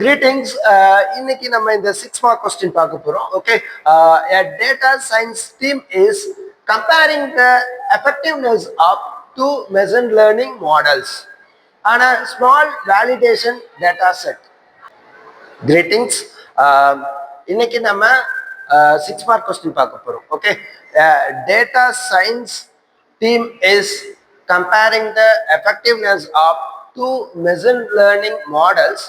Greetings. இன்னைக்கு நம்ம இந்த 6 mark question பார்க்க போறோம். Okay. A data science team is comparing the effectiveness of two machine learning models on a small validation data set. Greetings. இன்னைக்கு நம்ம 6 mark question பார்க்க போறோம். Okay. Data science team is comparing the effectiveness of two machine learning models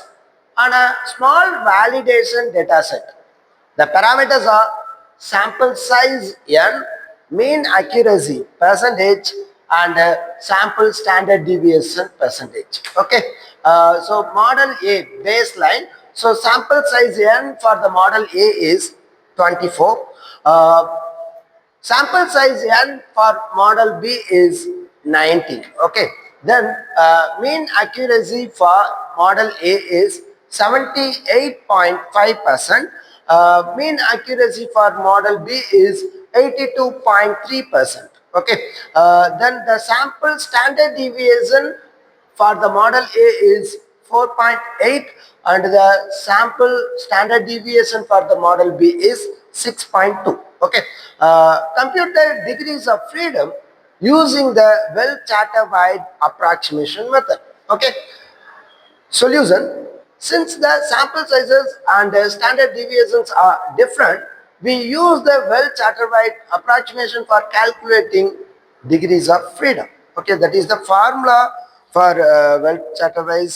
on a small validation data set. The parameters are sample size n, mean accuracy percentage, and sample standard deviation percentage. Okay. So model A baseline. So sample size n for the model A is 24. Sample size n for model B is 90. Okay. Then mean accuracy for model A is 78.5%. Mean accuracy for model B is 82.3%. Okay. Then the sample standard deviation for the model A is 4.8 and the sample standard deviation for the model B is 6.2. Okay. Compute the degrees of freedom using the well-stratified approximation method. Okay. Solution: since the sample sizes and the standard deviations are different, we use the well-stratified approximation for calculating degrees of freedom. Okay, that is the formula for well-stratified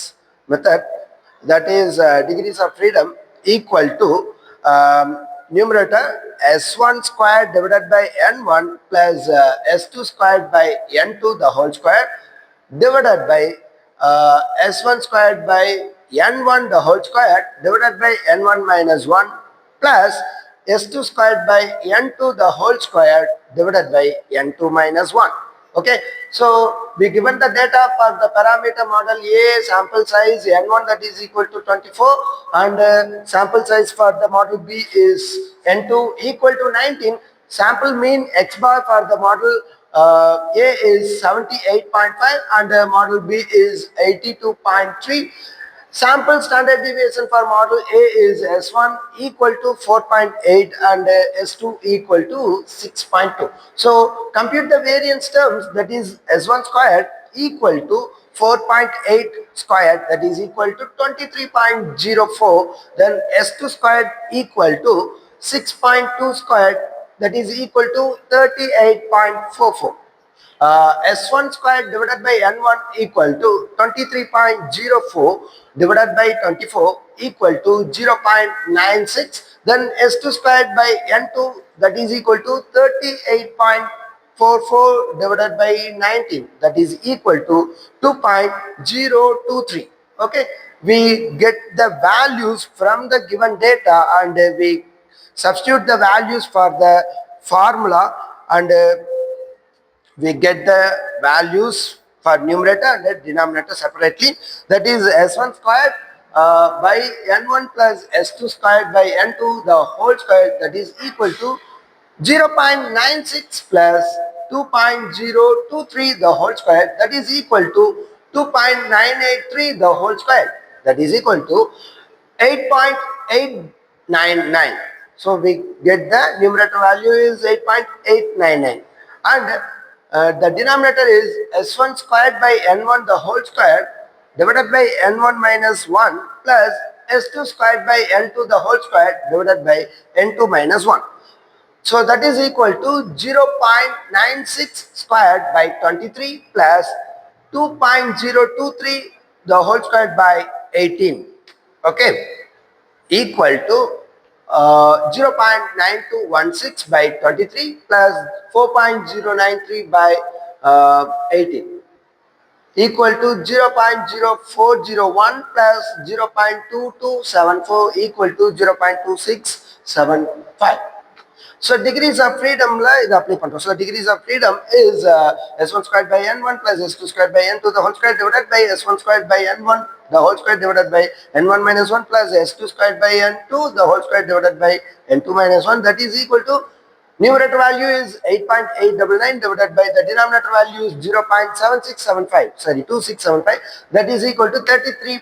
method. That is degrees of freedom equal to numerator s1 squared divided by n1 plus s2 squared by n2 the whole square divided by s1 squared by n1 the whole square divided by n1 minus 1 plus s2 squared by n2 the whole square divided by n2 minus 1. Okay, so we given the data for the parameter model A, sample size n1 that is equal to 24 and sample size for the model B is n2 equal to 19. Sample mean x bar for the model A is 78.5 and model B is 82.3. Sample standard deviation for model A is S1 equal to 4.8 and S2 equal to 6.2. So compute the variance terms, that is S1 squared equal to 4.8 squared, that is equal to 23.04. Then S2 squared equal to 6.2 squared, that is equal to 38.44. S1 squared divided by N1 equal to 23.04 divided by 24 equal to 0.96. Then S2 squared by N2 that is equal to 38.44 divided by 19 that is equal to 2.023. Okay, we get the values from the given data and we substitute the values for the formula and we get the values for numerator and the denominator separately. That is s1 squared by n1 plus s2 squared by n2 the whole square, that is equal to 0.96 plus 2.023 the whole square, that is equal to 2.983 the whole square, that is equal to 8.899. So we get the numerator value is 8.899 and the denominator is s1 squared by n1 the whole square divided by n1 minus 1 plus s2 squared by n2 the whole square divided by n2 minus 1. So that is equal to 0.96 squared by 23 plus 2.023 the whole squared by 18. Okay, equal to 0.9216 by 23 plus 4.093 by 18 equal to 0.0401 plus 0.2274 equal to 0.2675. So degrees of freedom la idu apply pandrom. So degrees of freedom is s1 squared by n1 plus s2 squared by n2 the whole square divided by s1 squared by n1 the whole square divided by n1 minus 1 plus s2 squared by n2 the whole square divided by n2 minus 1, that is equal to numerator value is 8.899 divided by the denominator value is 0.7675, sorry 2675, that is equal to 33.